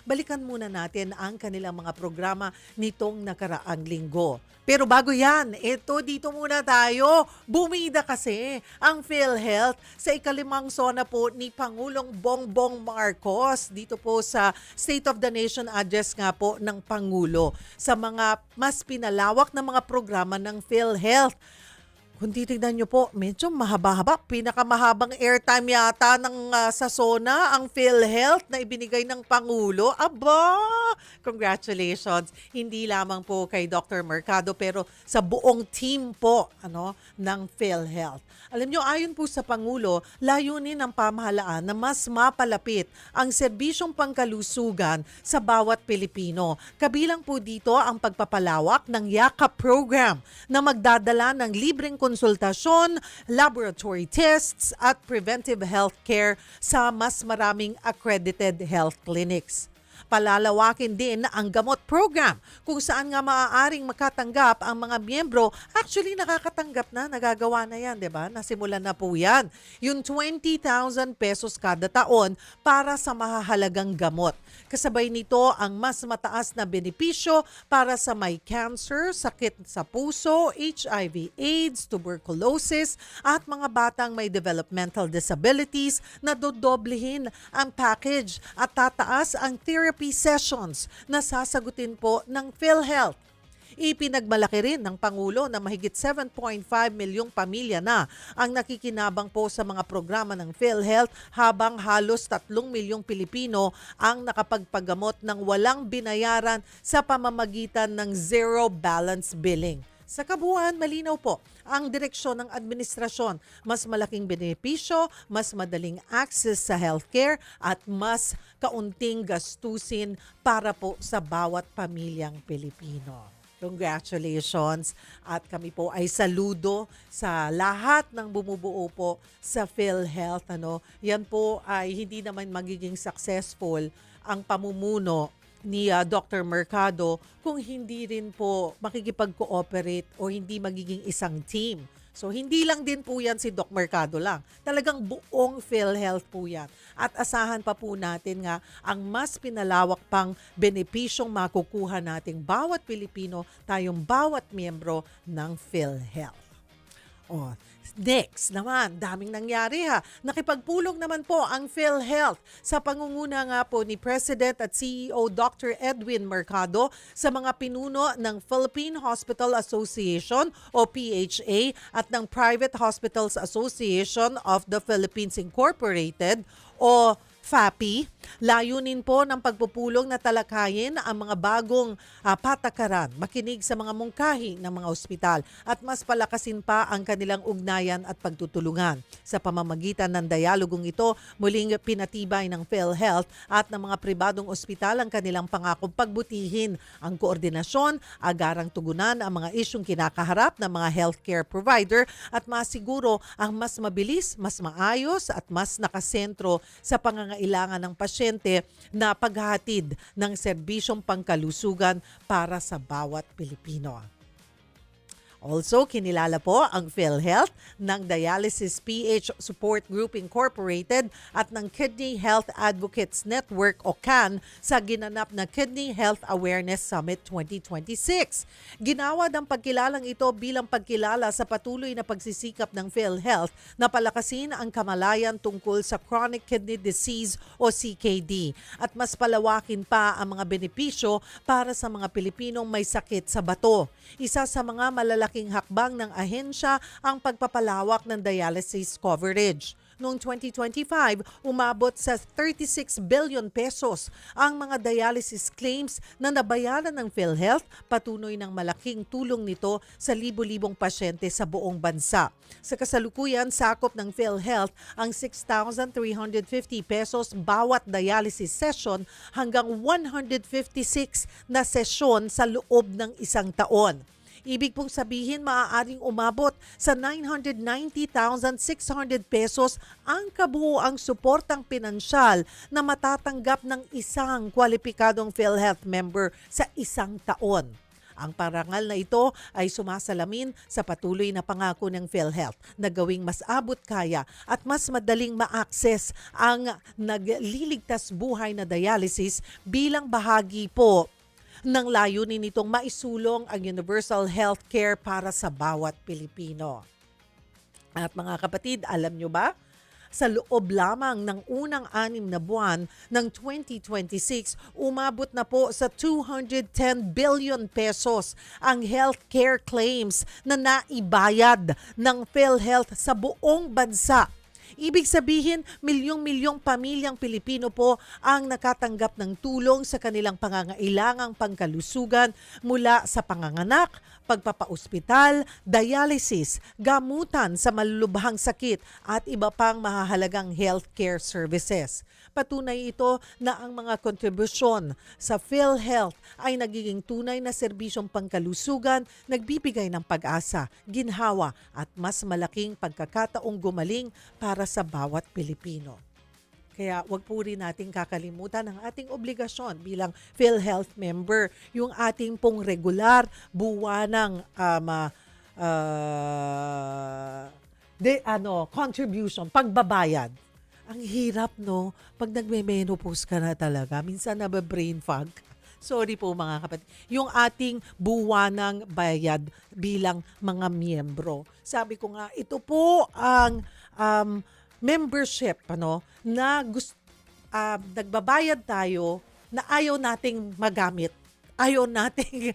balikan muna natin ang kanilang mga programa nitong nakaraang linggo. Pero bago yan, dito muna tayo. Bumida kasi ang PhilHealth sa ikalimang sona po ni Pangulong Bongbong Marcos dito po sa State of the Nation address nga po ng Pangulo sa mga mas pinalawak na mga programa ng PhilHealth. Kung titignan nyo po, medyo mahaba-haba. Pinakamahabang airtime yata sa SONA, ang PhilHealth na ibinigay ng Pangulo. Aba! Congratulations! Hindi lamang po kay Dr. Mercado pero sa buong team po ng PhilHealth. Alam nyo, ayon po sa Pangulo, layunin ng pamahalaan na mas mapalapit ang serbisyong pangkalusugan sa bawat Pilipino. Kabilang po dito ang pagpapalawak ng YAKA program na magdadala ng libreng konsultasyon, laboratory tests at preventive health care sa mas maraming accredited health clinics. Palalawakin din ang gamot program kung saan nga maaaring makatanggap ang mga miyembro. Actually, nakakatanggap na, nagagawa na yan, di ba? Nasimulan na po yan. Yung 20,000 pesos kada taon para sa mahahalagang gamot. Kasabay nito ang mas mataas na benepisyo para sa may cancer, sakit sa puso, HIV, AIDS, tuberculosis at mga batang may developmental disabilities na dodoblehin ang package at tataas ang therapy sessions na sasagutin po ng PhilHealth. Ipinagmalaki rin ng Pangulo na mahigit 7.5 milyong pamilya na ang nakikinabang po sa mga programa ng PhilHealth habang halos 3 milyong Pilipino ang nakapagpagamot ng walang binayaran sa pamamagitan ng zero balance billing. Sa kabuuan, malinaw po ang direksyon ng administrasyon. Mas malaking benepisyo, mas madaling access sa healthcare at mas kaunting gastusin para po sa bawat pamilyang Pilipino. Congratulations at kami po ay saludo sa lahat ng bumubuo po sa PhilHealth. Yan po ay hindi naman magiging successful ang pamumuno ni Dr. Mercado kung hindi rin po makikipag-cooperate o hindi magiging isang team. So hindi lang din po yan si Doc Mercado lang. Talagang buong PhilHealth po yan. At asahan pa po natin nga ang mas pinalawak pang benepisyong makukuha nating bawat Pilipino, tayong bawat miyembro ng PhilHealth. Next naman, daming nangyari ha. Nakipagpulong naman po ang PhilHealth sa pangunguna nga po ni President at CEO Dr. Edwin Mercado sa mga pinuno ng Philippine Hospital Association o PHA at ng Private Hospitals Association of the Philippines Incorporated o FAPI. Layunin po ng pagpupulong na talakayin ang mga bagong patakaran, makinig sa mga mungkahi ng mga ospital at mas palakasin pa ang kanilang ugnayan at pagtutulungan. Sa pamamagitan ng dialogong ito, muling pinatibay ng PhilHealth at ng mga pribadong ospital ang kanilang pangakong pagbutihin ang koordinasyon, agarang tugunan ang mga isyong kinakaharap ng mga healthcare provider at masiguro ang mas mabilis, mas maayos at mas nakasentro sa pangangailangan ng pasyente na paghahatid ng serbisyong pangkalusugan para sa bawat Pilipino. Also, kinilala po ang PhilHealth ng Dialysis PH Support Group Incorporated at ng Kidney Health Advocates Network o CAN sa ginanap na Kidney Health Awareness Summit 2026. Ginawad ang pagkilalang ito bilang pagkilala sa patuloy na pagsisikap ng PhilHealth na palakasin ang kamalayan tungkol sa chronic kidney disease o CKD at mas palawakin pa ang mga benepisyo para sa mga Pilipinong may sakit sa bato. Isa sa mga malalaking hakbang ng ahensya ang pagpapalawak ng dialysis coverage. Noong 2025, umabot sa 36 billion pesos ang mga dialysis claims na nabayaran ng PhilHealth, patuloy ng malaking tulong nito sa libo-libong pasyente sa buong bansa. Sa kasalukuyan, sakop ng PhilHealth ang 6,350 pesos bawat dialysis session hanggang 156 na sesyon sa loob ng isang taon. Ibig pong sabihin, maaaring umabot sa 990,600 pesos ang kabuuang suportang pinansyal na matatanggap ng isang kwalipikadong PhilHealth member sa isang taon. Ang parangal na ito ay sumasalamin sa patuloy na pangako ng PhilHealth na gawing mas abot kaya at mas madaling ma-access ang nagliligtas buhay na dialysis bilang bahagi po ng layunin nitong maisulong ang universal healthcare para sa bawat Pilipino. At mga kapatid, alam nyo ba? Sa loob lamang ng unang 6 na buwan ng 2026, umabot na po sa 210 billion pesos ang healthcare claims na naibayad ng PhilHealth sa buong bansa. Ibig sabihin, milyong-milyong pamilyang Pilipino po ang nakatanggap ng tulong sa kanilang pangangailangang pangkalusugan mula sa panganganak, pagpapaospital, dialysis, gamutan sa malulubhang sakit at iba pang mahahalagang healthcare services. Patunay ito na ang mga kontribusyon sa PhilHealth ay nagiging tunay na serbisyong pangkalusugan, nagbibigay ng pag-asa, ginhawa at mas malaking pagkakataong gumaling para sa bawat Pilipino. Kaya wag po rin nating kakalimutan ang ating obligasyon bilang PhilHealth member, yung ating pong regular buwanang contribution, pagbabayad. Ang hirap, no? Pag nagme-menopause ka na talaga, minsan nababrain fog. Sorry po mga kapatid. Yung ating buwanang bayad bilang mga miyembro. Sabi ko nga, ito po ang membership na nagbabayad tayo na ayaw nating magamit. Ayaw nating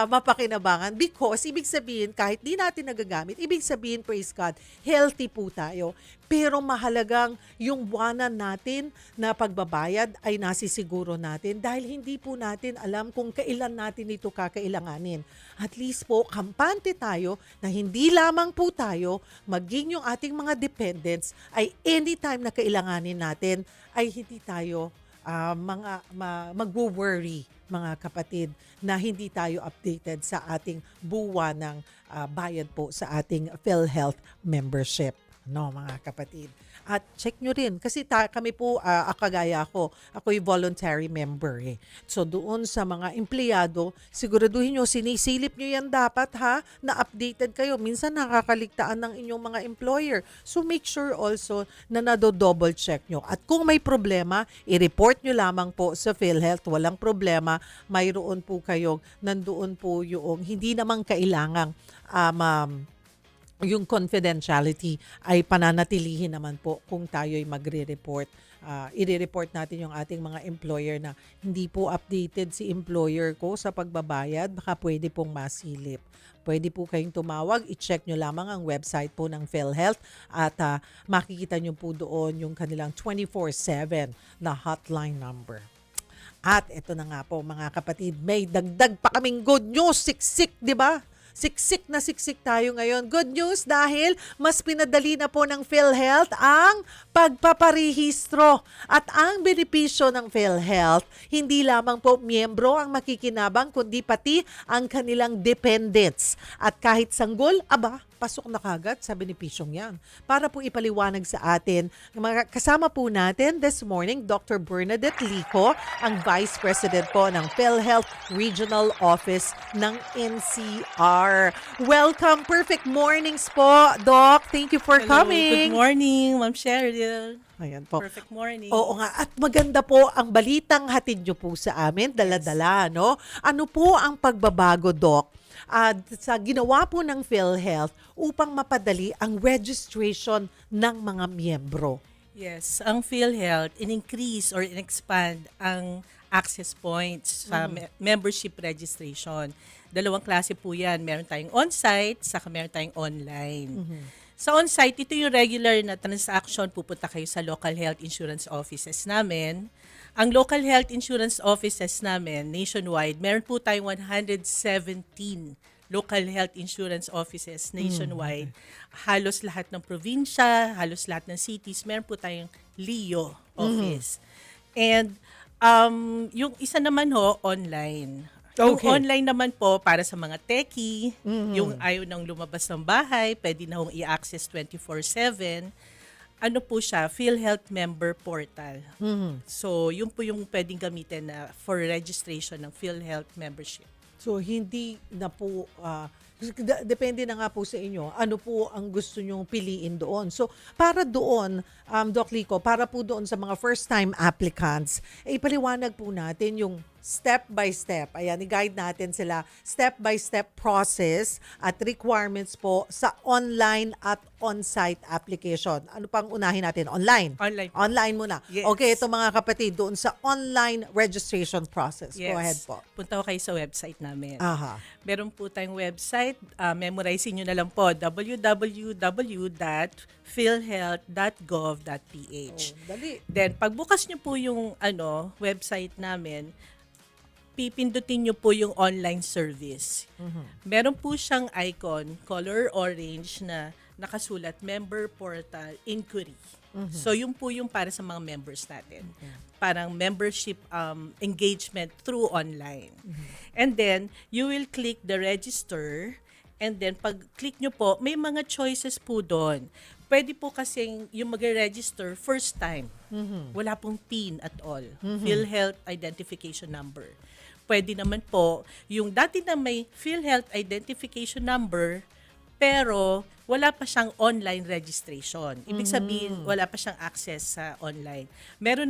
mapakinabangan because ibig sabihin kahit di natin nagagamit, ibig sabihin, praise God, healthy po tayo. Pero mahalagang yung buwanan natin na pagbabayad ay nasisiguro natin dahil hindi po natin alam kung kailan natin ito kakailanganin. At least po, kampante tayo na hindi lamang po tayo, maging yung ating mga dependents ay anytime na kailanganin natin ay hindi tayo mag-worry, mga kapatid, na hindi tayo updated sa ating buwanang bayad po sa ating PhilHealth membership. No, mga kapatid. At check nyo rin, kasi kami po, kagaya ako'y voluntary member eh. So doon sa mga empleyado, siguraduhin nyo, sinisilip nyo yan dapat na updated kayo. Minsan nakakaligtaan ng inyong mga employer. So make sure also na nado-double check nyo. At kung may problema, i-report nyo lamang po sa PhilHealth. Walang problema, mayroon po kayo, nandoon po yung hindi namang kailangang yung confidentiality ay pananatilihin naman po kung tayo'y magre-report. I-report natin yung ating mga employer na hindi po updated si employer ko sa pagbabayad, baka pwede pong masilip. Pwede po kayong tumawag, i-check nyo lamang ang website po ng PhilHealth at makikita nyo po doon yung kanilang 24/7 na hotline number. At ito na nga po mga kapatid, may dagdag pa kaming good news, siksik, di ba? Siksik na siksik tayo ngayon. Good news dahil mas pinadali na po ng PhilHealth ang pagpaparehistro. At ang benepisyo ng PhilHealth, hindi lamang po miyembro ang makikinabang, kundi pati ang kanilang dependents. At kahit sanggol, pasok na kagad sa benepisyong yan. Para po ipaliwanag sa atin, kasama po natin this morning, Dr. Bernadette Lico, ang Vice President po ng PhilHealth Regional Office ng NCR. Welcome, perfect mornings po, Doc. Thank you for coming. Good morning, Ma'am Cheryl. Ayan po. Perfect morning. Oo nga, at maganda po ang balitang hatid nyo po sa amin, dala-dala, no? Ano po ang pagbabago, Doc? Sa ginawa po ng PhilHealth upang mapadali ang registration ng mga miyembro. Yes, ang PhilHealth in-increase or in-expand ang access points sa membership registration. Dalawang klase po yan. Meron tayong on-site, saka meron tayong online. Sa on-site, ito yung regular na transaction. Pupunta kayo sa local health insurance offices namin. Ang local health insurance offices namin, nationwide, meron po tayong 117 local health insurance offices nationwide. Halos lahat ng probinsya, halos lahat ng cities, meron po tayong LEO office. And yung isa naman online. Yung online naman po para sa mga techie, yung ayaw nang lumabas ng bahay, pwede na hong i-access 24/7. Ano po siya, PhilHealth Member Portal. So, yun po yung pwedeng gamitin na for registration ng PhilHealth membership. So hindi na po depende na nga po sa inyo ano po ang gusto nyong piliin doon. So para doon Doc Lico, para po doon sa mga first time applicants, ipaliwanag po natin yung step by step. Ayan, i-guide natin sila step by step process at requirements po sa online at on-site application. Ano pang unahin natin? Online. Online. Online muna. Yes. Okay, ito mga kapatid, doon sa online registration process. Go ahead po. Punta ko kayo sa website namin. Aha. Meron po tayong website. Memorize nyo na lang po, www.philhealth.gov.ph. Dali. Then, pagbukas nyo po yung website namin, pipindutin nyo po yung online service. Meron po siyang icon, color orange, na nakasulat, Member Portal Inquiry. So, yun po yung para sa mga members natin. Parang membership engagement through online. And then, you will click the register. And then, pag click nyo po, may mga choices po doon. Pwede po kasing yung mag-register first time. Wala pong PIN at all. PhilHealth Identification Number. Pwede naman po yung dati na may PhilHealth Identification Number pero wala pa siyang online registration. Ibig sabihin, wala pa siyang access sa online. Meron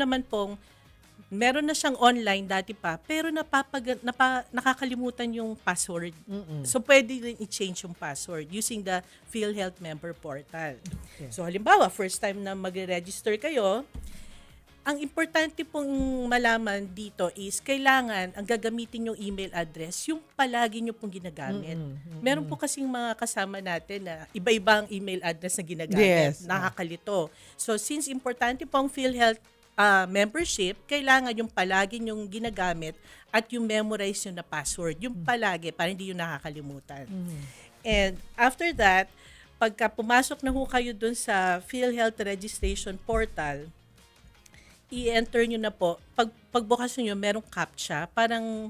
na siyang online dati pa, pero nakakalimutan yung password. So, pwede rin i-change yung password using the PhilHealth Member Portal. Okay. So, halimbawa, first time na mag-register kayo, ang importante pong malaman dito is kailangan ang gagamitin yung email address yung palagi nyo pong ginagamit. Meron po kasing mga kasama natin na iba-ibang email address na ginagamit. Yes. Nakakalito. So, since importante pong PhilHealth membership, kailangan yung palagi nyong ginagamit at yung memorize nyo na password. Yung palagi, para hindi yung nakakalimutan. And after that, pagka pumasok na ho kayo dun sa PhilHealth registration portal, i-enter nyo na po. Pagbukas nyo, merong CAPTCHA, parang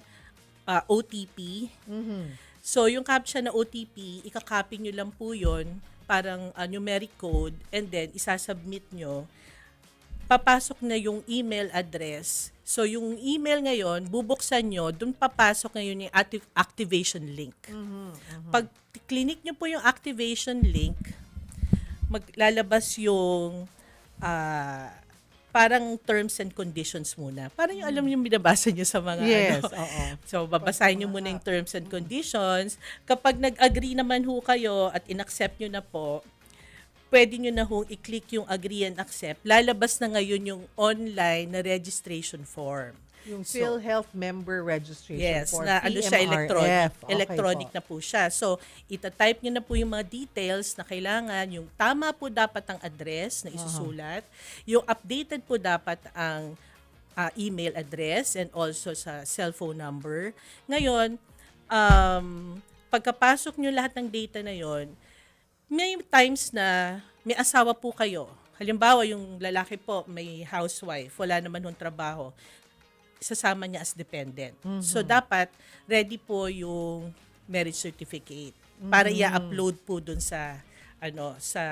OTP. So, yung CAPTCHA na OTP, ikakopy nyo lang po yun, parang numeric code, and then isasubmit nyo. Papasok na yung email address. So, yung email ngayon, bubuksan nyo, dun papasok ngayon yung activation link. Pag clinic nyo po yung activation link, maglalabas yung parang terms and conditions muna. Parang yung alam yung binabasa nyo sa mga Yes, oo. So, babasahin nyo muna yung terms and conditions. Kapag nag-agree naman ho kayo at in-accept nyo na po, pwede nyo na hong i-click yung agree and accept. Lalabas na ngayon yung online na registration form. Yung PhilHealth member registration Yes, form, na siya PMRF. Okay electronic po. na po siya. So, ita-type nyo na po yung mga details na kailangan. Yung tama po dapat ang address na isusulat. Yung updated po dapat ang email address and also sa cellphone number. Ngayon, pagkapasok nyo lahat ng data na yon, may times na may asawa po kayo. Halimbawa, yung lalaki po, may housewife, wala naman hong trabaho, sasama niya as dependent. So, dapat ready po yung marriage certificate para i-upload po dun sa sa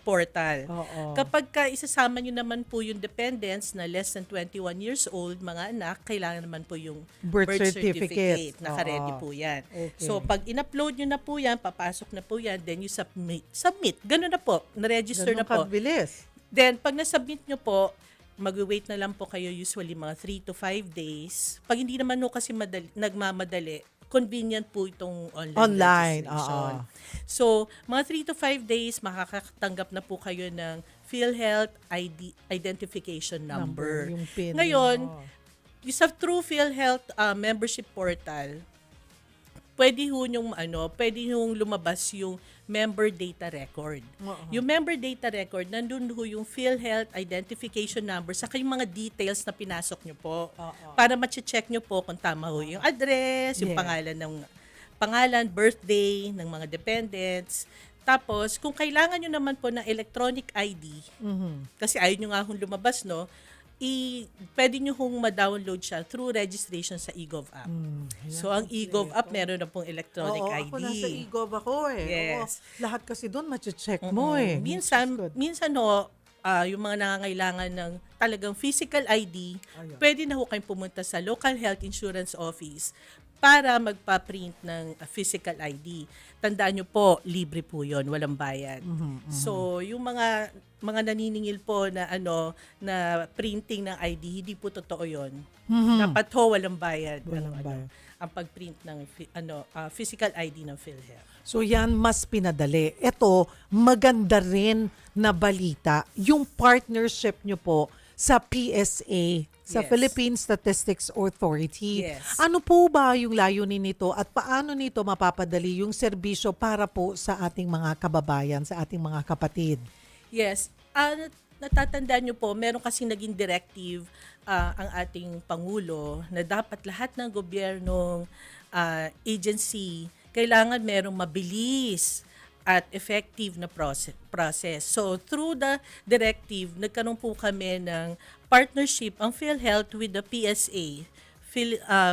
portal. Oo. Kapag isasama nyo naman po yung dependents na less than 21 years old, mga anak, kailangan naman po yung Birth certificate. Naka-ready Oo. po yan. Okay. So, pag in-upload nyo na po yan, papasok na po yan, then you submit. Ganun na po. Na-register Ganun na po. kabilis. Then, pag na-submit nyo po, mag-wait na lang po kayo usually mga 3 to 5 days. Pag hindi naman ho kasi nagmamadali, convenient po itong online registration. So, mga 3 to 5 days, makakatanggap na po kayo ng PhilHealth Identification Number. Yung PIN. Ngayon, sa True PhilHealth membership portal, pwede hong lumabas yung member data record. Yung member data record, nandun ho yung PhilHealth Identification Number sa yung mga details na pinasok nyo po. Para ma-check nyo po kung tama ho yung address, yung pangalan, birthday ng mga dependents. Tapos, kung kailangan nyo naman po ng electronic ID, kasi ayaw nyo nga hong lumabas, no? Pwede nyo hong ma-download siya through registration sa eGov app. So, ang eGov app, meron na pong electronic ID. Ako nasa eGov ako eh. Yes. Oo, lahat kasi doon mache-check mo eh. Minsan yung mga nangangailangan ng talagang physical ID, pwede na ho kayong pumunta sa local health insurance office para magpa-print ng physical ID. Tandaan nyo po, libre po 'yon, walang bayad. So, yung mga naniningil po na na printing ng ID, hindi po totoo 'yon. Dapat ho walang bayad. Walang bayad. Ang pag-print ng physical ID ng PhilHealth. So yan, mas pinadali. Ito, maganda rin na balita, yung partnership nyo po sa PSA, sa Yes. Philippine Statistics Authority. Yes. Ano po ba yung layunin nito at paano nito mapapadali yung serbisyo para po sa ating mga kababayan, sa ating mga kapatid? Yes. Natatandaan nyo po, meron kasi naging directive ang ating Pangulo na dapat lahat ng gobyernong agency kailangan merong mabilis at effective na process. So, through the directive, nagkaroon po kami ng partnership ang PhilHealth with the PSA,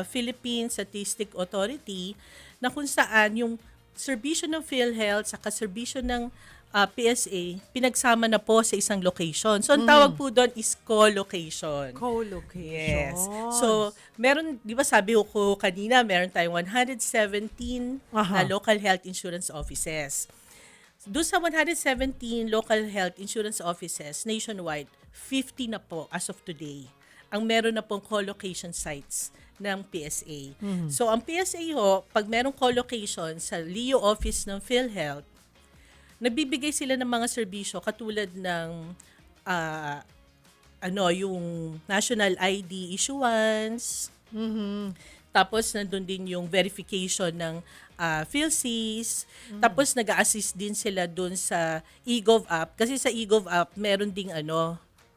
Philippine Statistics Authority, na kung saan yung serbisyo ng PhilHealth sa serbisyo ng PSA, pinagsama na po sa isang location. So, ang tawag po doon is co-location. Co-location. Yes. So, meron, di ba sabi ko kanina, meron tayong 117 na local health insurance offices. Doon sa 117 local health insurance offices nationwide, 50 na po as of today ang meron na pong co-location sites ng PSA. So, ang PSA ho, pag merong co-location sa LEO office ng PhilHealth, nagbibigay sila ng mga serbisyo katulad ng yung national ID issuance. Tapos nandun din yung verification ng PhilSys. Tapos nag-a-assist din sila dun sa eGov app kasi sa eGov app meron ding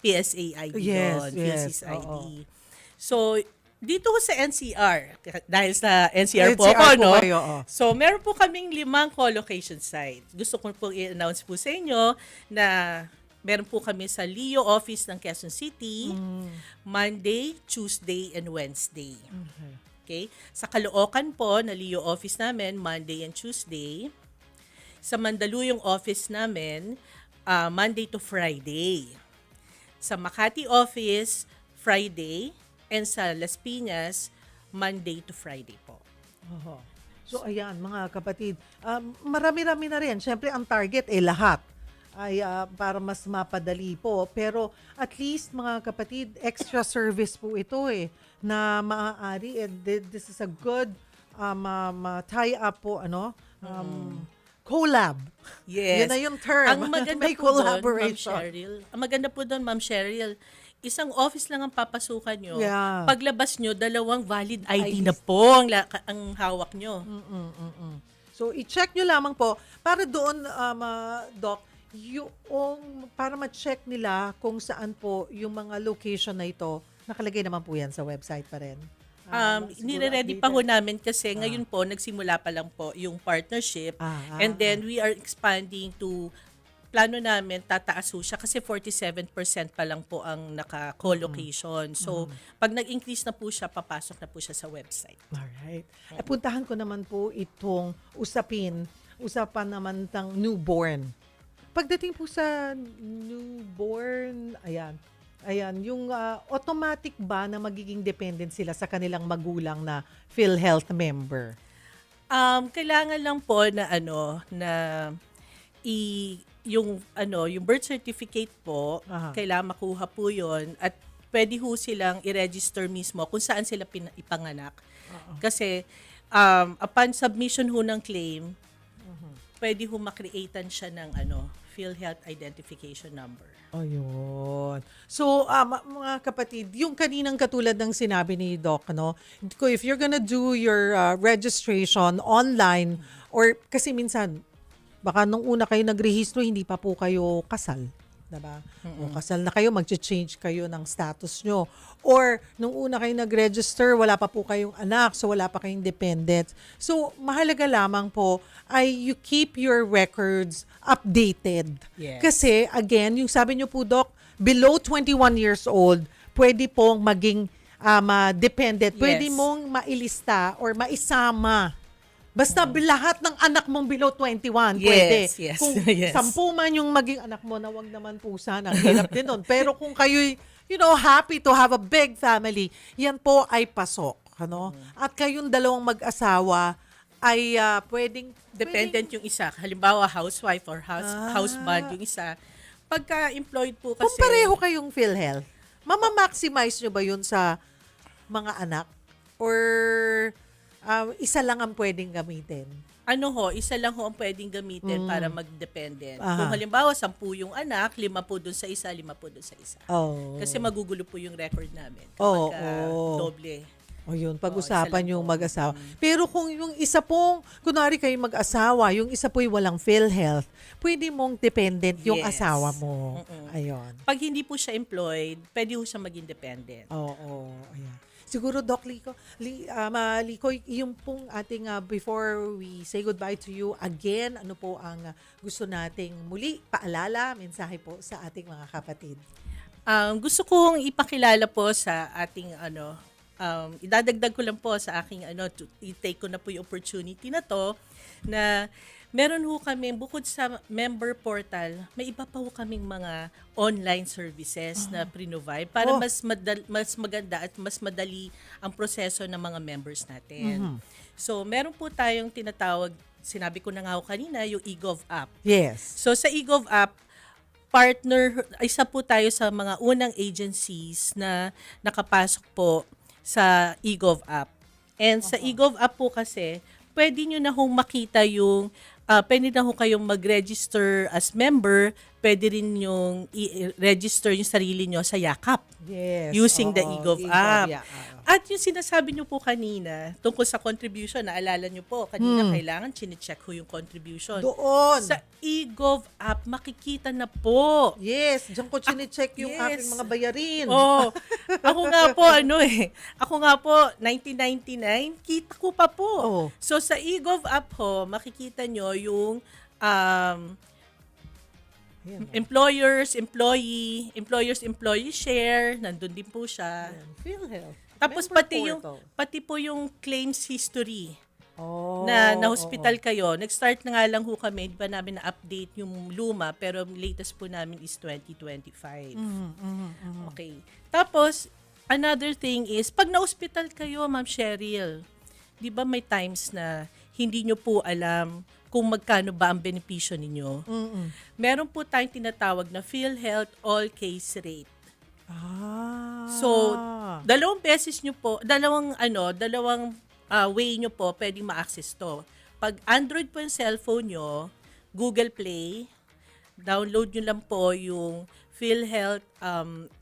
PSA ID doon, PhilSys ID. So dito ko sa NCR, dahil sa NCR po ako, no? Kayo, So, meron po kaming 5 co-location sites. Gusto ko po i-announce po sa inyo na meron po kami sa LEO office ng Quezon City, Monday, Tuesday, and Wednesday. Okay? Sa Caloocan po, na LEO office namin, Monday and Tuesday. Sa Mandaluyong office namin, Monday to Friday. Sa Makati office, Friday, and sa Las Piñas, Monday to Friday po. So ayan, mga kapatid, marami-rami na rin. Siyempre, ang target lahat ay para mas mapadali po. Pero at least, mga kapatid, extra service po ito na maaari. And this is a good tie-up po, collab. Yes. Yun na yung term. Ang maganda May po doon, Ma'am collaboration. Cheryl. Ang maganda po doon, Ma'am Cheryl, isang office lang ang papasukan nyo. Yeah. Paglabas nyo, 2 valid ID na po ang hawak nyo. So, i-check nyo lamang po para doon, Doc, para ma-check nila kung saan po yung mga location na ito. Nakalagay naman po yan sa website pa rin. Nire-ready pa ho namin kasi ngayon po, nagsimula pa lang po yung partnership. And then, we are expanding to plano namin, tataas ho siya kasi 47% pa lang po ang naka-co-location. So, pag nag-increase na po siya, papasok na po siya sa website. Alright. Puntahan ko naman po itong usapan naman ng newborn. Pagdating po sa newborn, ayan, yung automatic ba na magiging dependent sila sa kanilang magulang na PhilHealth member? Kailangan lang po na yung birth certificate po, kailangan makuha po 'yon at pwede ho silang i-register mismo kung saan sila ipanganak. Kasi upon submission ho ng claim, pwede ho ma-createan siya ng PhilHealth identification number. Ayun. So, mga kapatid, yung kaninang katulad ng sinabi ni Doc, if you're gonna do your registration online, or kasi minsan, baka nung una kayo nagrehistro, hindi pa po kayo kasal. Diba? O kasal na kayo, mag-change kayo ng status nyo. Or, nung una kayo nag-register, wala pa po kayong anak, so wala pa kayong dependents. So, mahalaga lamang po ay you keep your records updated. Yes. Kasi, again, yung sabi nyo po, Doc, below 21 years old, pwede pong maging dependent. Pwede Yes. mong mailista or maisama. Basta lahat ng anak mong below 21, pwede. Yes. Kung Yes. 10 man yung maging anak mo, na wag naman po sana. Ang hirap din nun. Pero kung kayo'y, happy to have a big family, yan po ay pasok. Ano? At kayong dalawang mag-asawa ay pwedeng Dependent yung isa. Halimbawa, housewife or Ah. husband yung isa. Pagka employed po Kung kasi, pareho kayong PhilHealth, mama-maximize nyo ba yun sa mga anak? Or isa lang ang pwedeng gamitin? isa lang ho ang pwedeng gamitin para mag-dependent. Aha. Kung halimbawa, 10 yung anak, 5 po dun sa isa, 5 po dun sa isa. Oh. Kasi magugulo po yung record namin Oo, kapag oo. doble. O yun, isa pag-usapan lang yung po. mag-asawa. Pero kung yung isa pong, kunwari kayo mag-asawa, yung isa po'y walang PhilHealth, pwede mong dependent yung Yes. asawa mo. Ayun. Pag hindi po siya employed, pwede po siya maging dependent. Oo, ayan. Siguro, Doc Lico, Lico, yung pong ating, before we say goodbye to you, again, ano po ang gusto nating muli paalala, mensahe po sa ating mga kapatid? Gusto kong ipakilala po sa ating idadagdag ko lang po sa aking i-take ko na po yung opportunity na to na meron ho kami bukod sa member portal, may iba pa ho kaming mga online services na provide para mas maganda at mas madali ang proseso ng mga members natin. So, meron po tayong tinatawag, sinabi ko na nga ho kanina, yung eGov app. Yes. So, sa eGov app, isa po tayo sa mga unang agencies na nakapasok po sa eGov app. And sa eGov app po kasi, pwede nyo na hong makita pwede na ho kayong mag-register as member, pwede rin yung i-register yung sarili nyo sa Yakap Yes. using the Oo, eGov app. yeah. At yung sinasabi nyo po kanina, tungkol sa contribution, naalala nyo po, kanina kailangan chine-check ho yung contribution. Doon. Sa eGov app, makikita na po. Yes, diyan ko chine-check yung yes. aking mga bayarin. Oh, ako nga po, 1999, kita ko pa po. Oh. So sa eGov app ho, makikita nyo yung Ayan, employers, employee share, nandun din po siya. PhilHealth. Tapos Member pati po yung claims history oh, na hospital kayo. Nag-start na nga lang ho kami, di ba namin na-update yung luma, pero latest po namin is 2025. Okay. Tapos, another thing is, pag na-hospital kayo, Ma'am Cheryl, di ba may times na hindi nyo po alam kung magkano ba ang benepisyo ninyo? Meron po tayong tinatawag na PhilHealth All Case Rate. So, dalawang way nyo po pwedeng ma-access to. Pag Android po yung cellphone nyo, Google Play, download nyo lang po yung PhilHealth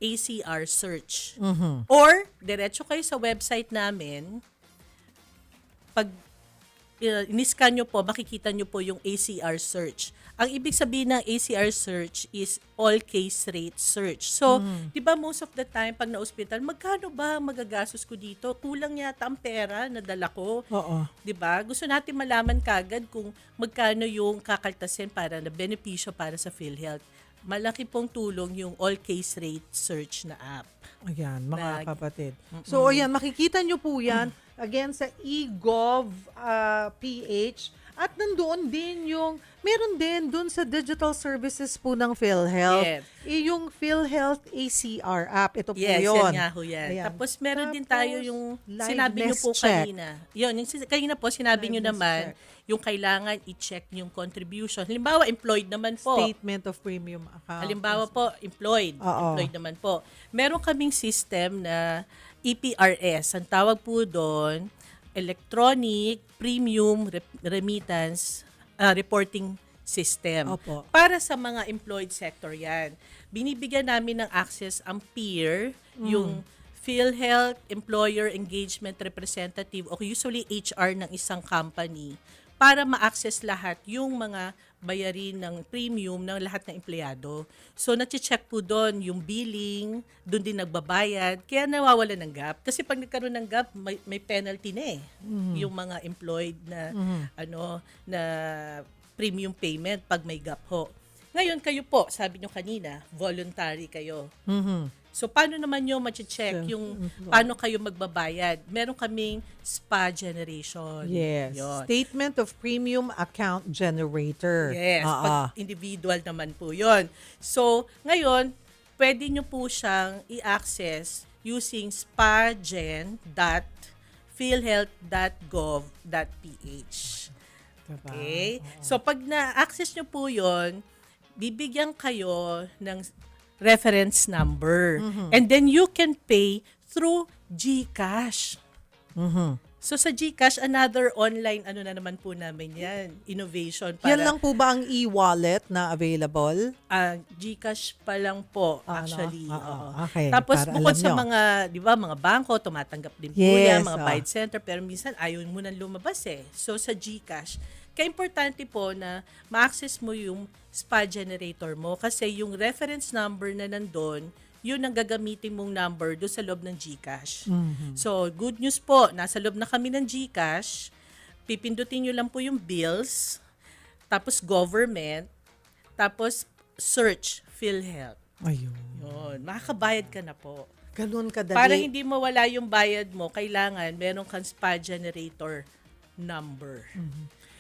ACR search. Or, diretso kayo sa website namin, pag in-scan nyo po, makikita nyo po yung ACR search. Ang ibig sabihin ng ACR search is all case rate search. So, di ba most of the time, pag na-hospital, magkano ba magagastos ko dito? Kulang yata ang pera na dala ko. Oo. Di ba? Gusto natin malaman kagad kung magkano yung kakaltasin para na benepisyo para sa PhilHealth. Malaki pong tulong yung all case rate search na app. Ayan, mga kapatid. So, ayan, makikita nyo po yan. Again, sa eGov PH. At nandoon din meron din doon sa digital services po ng PhilHealth. Yes. Yung PhilHealth ACR app. Ito po Yes, yun. yan nga ho yan. Ayan. Tapos meron din tayo yung Liveness sinabi nyo po check. kanina. Yun, yung kanina po sinabi nyo Liveness naman, check. yung kailangan i-check yung contribution. Halimbawa, employed naman po. Statement of premium account. Halimbawa po, employed. Oo. Employed naman po. Meron kaming system na EPRS. Ang tawag po doon, Electronic Premium Remittance Reporting System. Opo. Para sa mga employed sector yan. Binibigyan namin ng access ang peer, yung PhilHealth Employer Engagement Representative o usually HR ng isang company para ma-access lahat yung mga bayarin ng premium ng lahat ng empleyado. So, nache-check po doon yung billing, doon din nagbabayad, kaya nawawala ng gap. Kasi pag nagkaroon ng gap, may penalty na yung mga employed na na premium payment pag may gap ho. Ngayon, kayo po, sabi nyo kanina, voluntary kayo. So, paano naman nyo mache-check yung paano kayo magbabayad? Meron kaming SPA generation. Yes. Yun. Statement of Premium Account Generator. Yes, pag individual naman po yon. So, ngayon, pwede nyo po siyang i-access using spagen.philhealth philhealth.gov.ph. Diba? Okay? So, pag na-access nyo po yun, bibigyan kayo ng reference number. And then you can pay through GCash. So sa GCash, another online, na naman po namin yan, innovation. Yan lang po ba ang e-wallet na available? GCash pa lang po, Ah, actually. no? Oo. Okay, Tapos para bukod alam sa nyo. mga, di ba, mga bangko, tumatanggap din po Yes, yan, mga Bayad Center, pero minsan ayaw mo nang lumabas eh. So sa GCash, kaimportante po na ma-access mo yung SPA generator mo kasi yung reference number na nandun, yun ang gagamitin mong number doon sa loob ng GCash. So, good news po, nasa loob na kami ng GCash, pipindutin nyo lang po yung bills, tapos government, tapos search PhilHealth. Ayun. Yun, makakabayad ka na po. Ganun kadali. Para hindi mawala yung bayad mo, kailangan meron kang SPA generator number.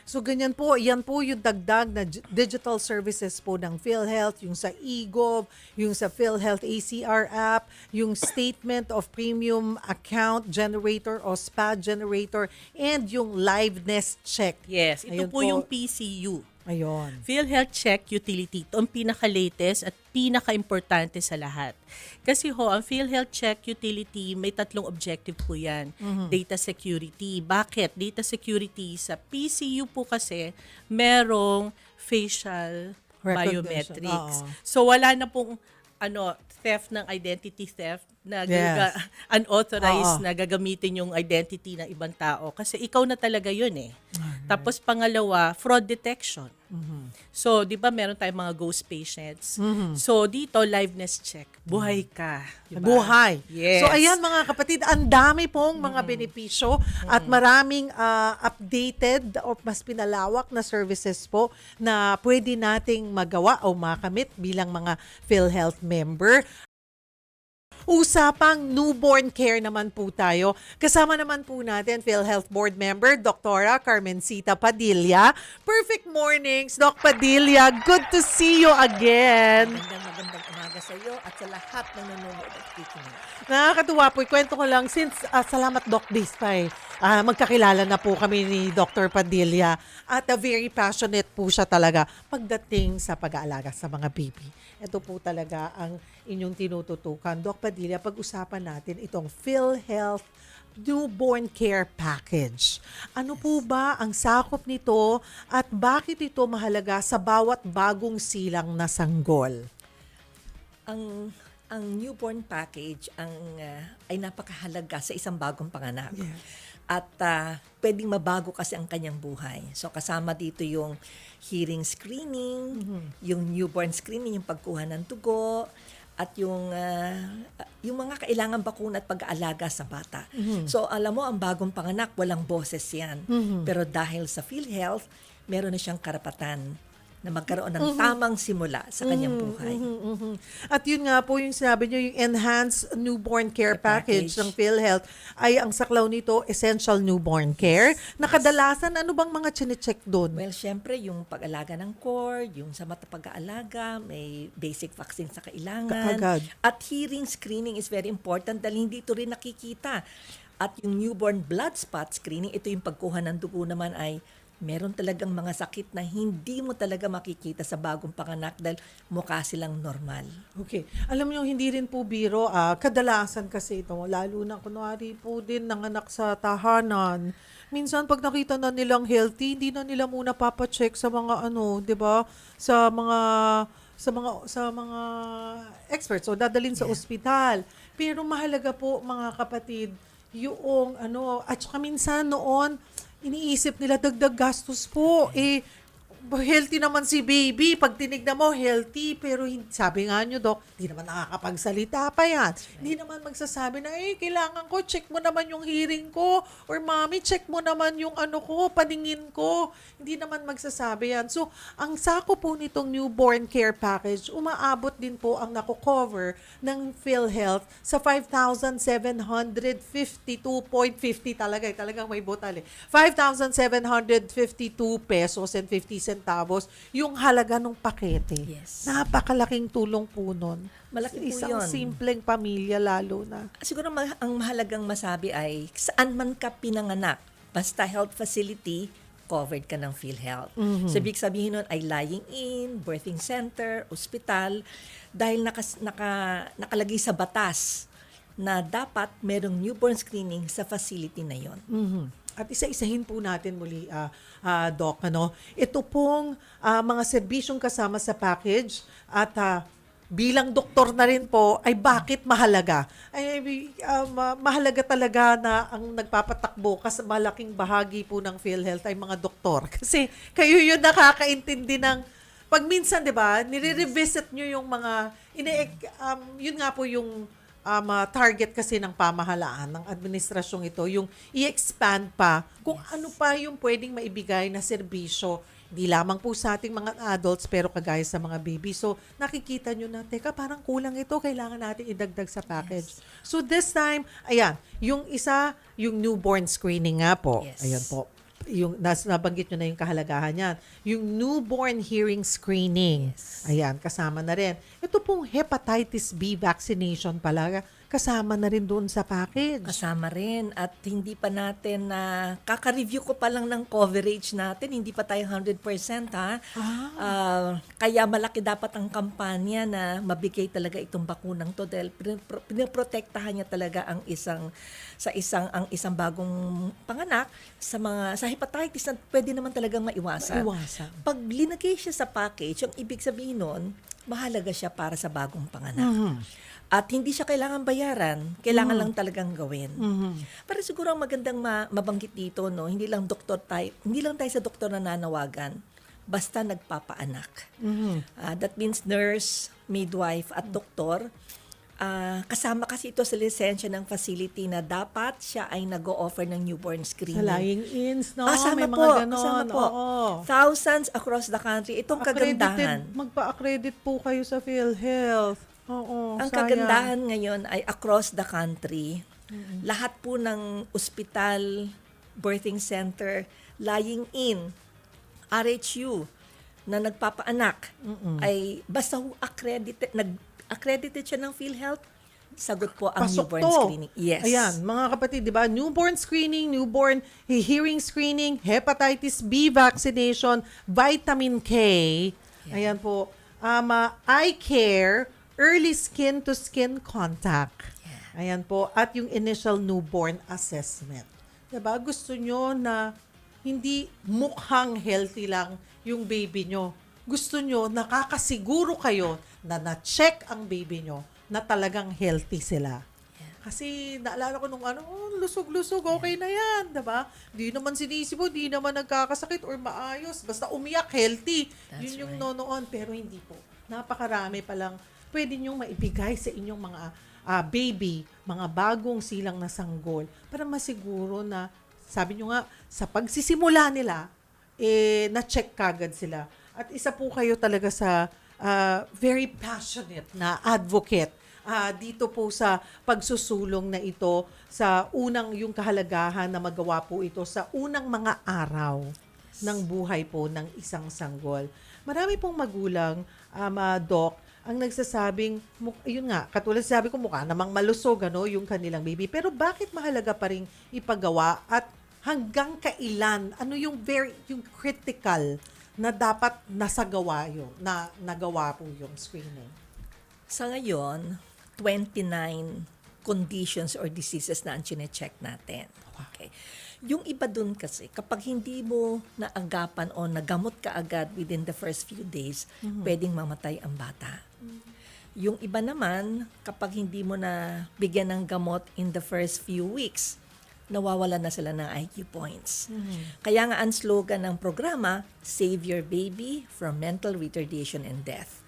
So ganyan po, yan po yung dagdag na digital services po ng PhilHealth, yung sa eGov, yung sa PhilHealth ACR app, yung statement of premium account generator o SPA generator, and yung liveness check. Yes, ito Ayun po yung PCU. Ayun. PhilHealth Check Utility. Ito ang pinaka-latest at pinaka-importante sa lahat. Kasi ang PhilHealth Check Utility, may 3 objective po yan. Data security. Bakit? Data security sa PCU po kasi merong facial Recognition. biometrics. Oo. So wala na pong theft ng identity theft na Yes. unauthorized Oo. na gagamitin yung identity ng ibang tao kasi ikaw na talaga yun eh. Tapos pangalawa, fraud detection. So, di ba meron tayong mga ghost patients? So, dito, liveness check. Buhay ka. Diba? Buhay. Yes. So ayan mga kapatid, ang dami pong mga benepisyo at maraming updated o mas pinalawak na services po na pwede nating magawa o makamit bilang mga PhilHealth member. Usapang newborn care naman po tayo. Kasama naman po natin PhilHealth Board Member, Dr. Carmencita Padilla. Perfect mornings, Doc Padilla. Good to see you again. Magandang umaga sa iyo at sa lahat ng nanonood at kikinig. Nakakatuwa po. Kwento ko lang, since salamat Doc Bispay, magkakilala na po kami ni Dr. Padilla at very passionate po siya talaga pagdating sa pag-aalaga sa mga baby. Ito po talaga ang inyong tinututukan. Doc Padilla, pag-usapan natin itong PhilHealth Newborn Care Package. Ano po ba ang sakop nito at bakit ito mahalaga sa bawat bagong silang na sanggol? Ang newborn package ay napakahalaga sa isang bagong panganak. Yeah. At pwedeng mabago kasi ang kanyang buhay. So kasama dito yung hearing screening, yung newborn screening, yung pagkuha ng dugo, at yung mga kailangan bakuna at pag-aalaga sa bata. So alam mo, ang bagong panganak, walang boses yan. Pero dahil sa PhilHealth, meron na siyang karapatan na magkaroon ng tamang simula sa kanyang buhay. At yun nga po yung sinabi nyo, yung Enhanced Newborn Care Package ng PhilHealth ay ang saklaw nito, Essential Newborn Care. Nakadalasan, ano bang mga chinecheck doon? Well, syempre, yung pag-alaga ng cord, yung sa mata pag-aalaga, may basic vaccine sa kailangan. Kaagad. At hearing screening is very important dahil hindi ito rin nakikita. At yung newborn blood spot screening, ito yung pagkuha ng dugo naman ay meron talagang mga sakit na hindi mo talaga makikita sa bagong panganak dahil mukha silang normal. Okay. Alam niyo, hindi rin po biro. Kadalasan kasi ito, lalo na kunwari po din nanganak sa tahanan. Minsan pag nakita na nilang healthy, hindi na nila muna papacheck sa mga 'di ba? Sa mga experts o dadalhin sa ospital. Pero mahalaga po mga kapatid, yung at saka minsan noon iniisip nila dagdag gastos po. Healthy naman si baby. Pag tinignan mo, healthy. Pero sabi nga nyo, Doc, hindi naman nakakapagsalita pa yan. Hindi naman magsasabi na, kailangan ko, check mo naman yung hearing ko. Or, Mami, check mo naman yung paningin ko. Hindi naman magsasabi yan. So, ang sako po nitong newborn care package, umaabot din po ang nakocover ng PhilHealth sa 5,752.50 talaga. Talagang may butal 5,752 pesos and 50 cents centavos yung halaga ng pakete. Yes. Napakalaking tulong po nun. Malaki po Isang yun. simpleng pamilya lalo na. Siguro ang mahalagang masabi ay saan man ka pinanganak, basta health facility, covered ka ng PhilHealth. So, ibig sabihin nun ay lying in, birthing center, ospital, dahil nakalagay sa batas na dapat merong newborn screening sa facility na yon. At isa-isahin po natin muli, Doc, ano? Ito pong mga serbisyong kasama sa package at bilang doktor na rin po, ay bakit mahalaga? Mahalaga talaga na ang nagpapatakbo kasi malaking bahagi po ng PhilHealth ay mga doktor. Kasi kayo yun nakakaintindi ng pag minsan, di ba, nire-revisit nyo yung mga, yun nga po yung target kasi ng pamahalaan, ng administrasyong ito, yung i-expand pa kung ano pa yung pwedeng maibigay na serbisyo. Di lamang po sa ating mga adults, pero kagaya sa mga baby. So, nakikita nyo na, teka, parang kulang ito, kailangan natin idagdag sa package. So, this time, ayan, yung isa, yung newborn screening nga po. Yes. Ayan po. Yung nabanggit nyo na yung kahalagahan yan. Yung newborn hearing screening. Yes. Ayan, kasama na rin. Ito pong hepatitis B vaccination pala, kasama na rin doon sa package. Kasama rin at hindi pa natin kaka-review ko pa lang ng coverage natin, hindi pa tayo 100% ha. Kaya malaki dapat ang kampanya na mabigay talaga itong bakunang to dahil pinoprotektahan niya talaga ang isang bagong panganak sa hepatitis na pwede naman talagang maiwasan. Pag linagay siya sa package, ang ibig sabihin nun, mahalaga siya para sa bagong panganak. At hindi siya kailangan bayaran, kailangan lang talagang gawin. Pero siguro ang magandang mabanggit dito, no, hindi lang tayo sa doktor na nanawagan, basta nagpapaanak. That means nurse, midwife at doktor. Kasama kasi ito sa lisensya ng facility na dapat siya ay nag-o-offer ng newborn screening. Sa lying-ins, no? Kasama May po, mga ganon. kasama po. Oo. Thousands across the country. Itong kagandahan. Magpa-accredit po kayo sa PhilHealth. Oo, Ang sayang. kagandahan ngayon ay across the country. Lahat po ng ospital, birthing center, lying in, RHU na nagpapaanak ay basta accredited siya ng PhilHealth, sagot po ang Pasok newborn to. screening. Yes. Ayan, mga kapatid, di ba? Newborn screening, newborn hearing screening, hepatitis B vaccination, vitamin K. Ayan po. Eye care, early skin-to-skin contact. Ayan po. At yung initial newborn assessment. Diba? Gusto nyo na hindi mukhang healthy lang yung baby nyo. Gusto nyo, nakakasiguro kayo na na-check ang baby nyo na talagang healthy sila. Kasi naalala ko nung lusog-lusog, okay na yan, diba? Di naman sinisibo, di naman nagkakasakit or maayos. Basta umiyak, healthy. Yun yung noon, pero hindi po. Napakarami palang pwede nyong maibigay sa inyong mga baby, mga bagong silang na sanggol, para masiguro na, sabi nyo nga, sa pagsisimula nila, na-check kagad sila. At isa po kayo talaga sa very passionate na advocate dito po sa pagsusulong na ito, sa unang yung kahalagahan na magawa po ito sa unang mga araw ng buhay po ng isang sanggol. Marami pong magulang, Doc, ang nagsasabing, yun nga, katulad sabi ko, mukha namang malusog, yung kanilang baby. Pero bakit mahalaga pa rin ipagawa at hanggang kailan, ano yung yung critical na dapat nasagawa yun, na nagawa po yung screening? Sa ngayon, 29 conditions or diseases na ang chine-check natin. Okay. Yung iba dun kasi, kapag hindi mo naagapan o nagamot ka agad within the first few days, pwedeng mamatay ang bata. Yung iba naman, kapag hindi mo na bigyan ng gamot in the first few weeks, nawawala na sila ng IQ points. Kaya nga ang slogan ng programa, Save Your Baby from Mental Retardation and Death.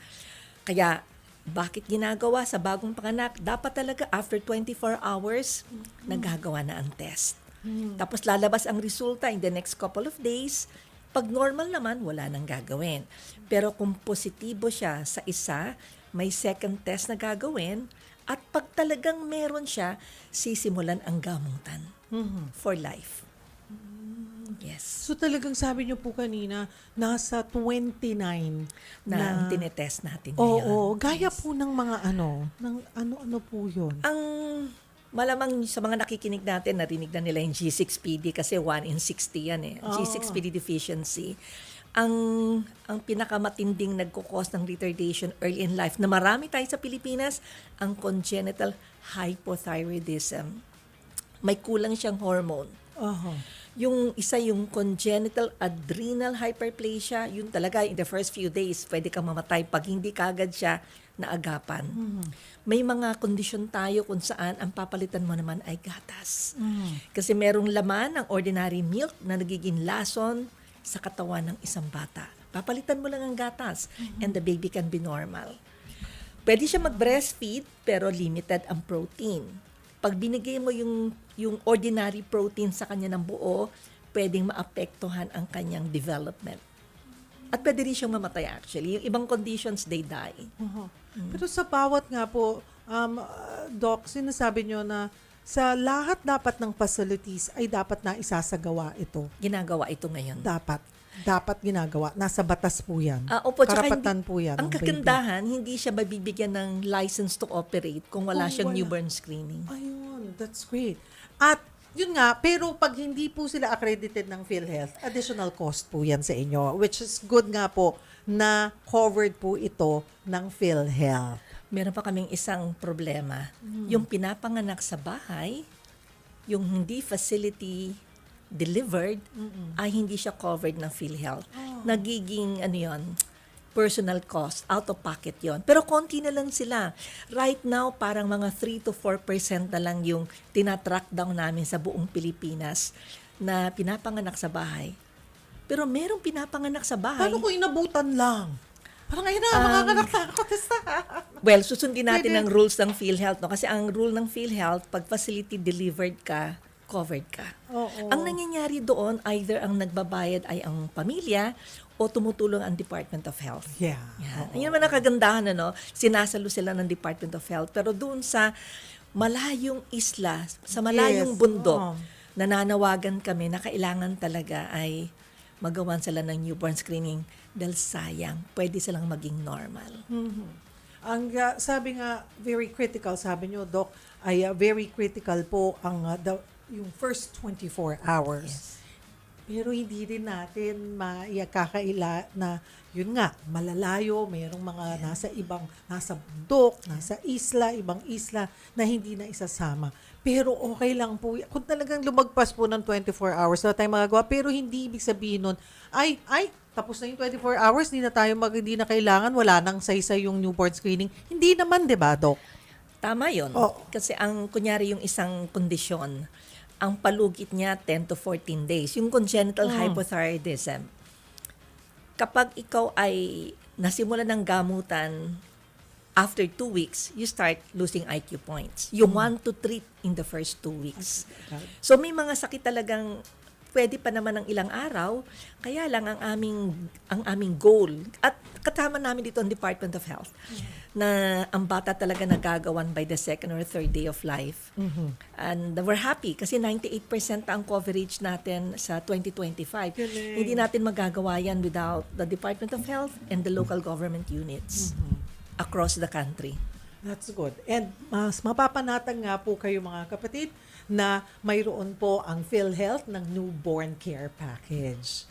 Kaya, bakit ginagawa sa bagong panganak? Dapat talaga after 24 hours, nagagawa na ang test. Tapos lalabas ang resulta in the next couple of days. Pag normal naman, wala nang gagawin. Pero kung positibo siya sa isa, may second test na gagawin. At pag talagang meron siya, sisimulan ang gamutan for life. Yes. So talagang sabi niyo po kanina, nasa 29 Na ang tinetest natin ngayon. Oo, gaya po ng mga ng ano po yun? Ang malamang sa mga nakikinig natin, narinig na nila yung G6PD kasi 1 in 60 yan eh. Oo. G6PD deficiency. Ang pinakamatinding nagkukos ng retardation early in life na marami tayo sa Pilipinas, ang congenital hypothyroidism. May kulang siyang hormone. Aha. Yung isa yung congenital adrenal hyperplasia, yun talaga in the first few days, pwede kang mamatay pag hindi kagad siya naagapan. May mga kondisyon tayo kung saan ang papalitan mo naman ay gatas. Kasi merong laman ng ordinary milk na nagiging lason sa katawan ng isang bata. Papalitan mo lang ang gatas and the baby can be normal. Pwede siya mag-breastfeed pero limited ang protein. Pag binigay mo yung ordinary protein sa kanya ng buo, pwedeng maapektuhan ang kanyang development. At pwede rin siyang mamatay actually. Yung ibang conditions, they die. Aha. Pero sa bawat nga po, Doc, sinasabi nyo na sa lahat dapat ng facilities ay dapat na isasagawa ito. Ginagawa ito ngayon. Dapat ginagawa. Nasa batas po yan. Opo, tsaka Karapatan po yan. ang ng baby. kagandahan, hindi siya mabibigyan ng license to operate kung wala Kung siyang wala. newborn screening. Ayun, that's great. At yun nga, pero pag hindi po sila accredited ng PhilHealth, additional cost po yan sa inyo, which is good nga po na covered po ito ng PhilHealth. Meron pa kaming isang problema. Yung pinapanganak sa bahay, yung hindi facility delivered, ay hindi siya covered ng PhilHealth. Nagiging, personal cost, out of pocket yon. Pero konti na lang sila. Right now, parang mga 3 to 4% na lang yung tinatrack down namin sa buong Pilipinas na pinapanganak sa bahay. Pero merong pinapanganak sa bahay. Paano kung inabutan lang? Parang ayun na, makakanak na ako. Well, susundin natin Pwede. ang rules ng PhilHealth. No? Kasi ang rule ng PhilHealth, pag facility delivered ka, covered ka. Oo. Ang nangyayari doon, either ang nagbabayad ay ang pamilya o tumutulong ang Department of Health. Yeah. Yan. Yan naman ang kagandahan, sinasalo sila ng Department of Health. Pero doon sa malayong isla, sa malayong Yes. bundok, Oo. nananawagan kami na kailangan talaga ay magawan sila ng newborn screening dahil sayang, pwede silang maging normal. Ang sabi nga, very critical, sabi nyo, Doc, ay very critical po ang yung first 24 hours. Yes. Pero hindi rin natin maikakaila na, yun nga, malalayo, mayroong mga nasa bundok, nasa ibang isla na hindi na isasama. Pero okay lang po. Kung talagang lumagpas po ng 24 hours, na tayo magagawa. Pero hindi ibig sabihin nun, tapos na yung 24 hours, hindi na kailangan, wala nang saysay yung newborn screening. Hindi naman, di ba, Doc? Tama yun. Oo. Kasi kunyari yung isang kondisyon, ang palugit niya 10 to 14 days. Yung congenital hypothyroidism, kapag ikaw ay nasimula ng gamutan, after 2 weeks, you start losing IQ points. You want to treat in the first 2 weeks. So may mga sakit talagang pwede pa naman ng ilang araw, kaya lang ang aming goal, at katama namin dito ang Department of Health, na ang bata talaga nagagawan by the second or third day of life. And we're happy kasi 98% ang coverage natin sa 2025. Galing. Hindi natin magagawa yan without the Department of Health and the local government units across the country. That's good. And mas mapapanatag nga po kayo mga kapatid na mayroon po ang PhilHealth ng newborn care package.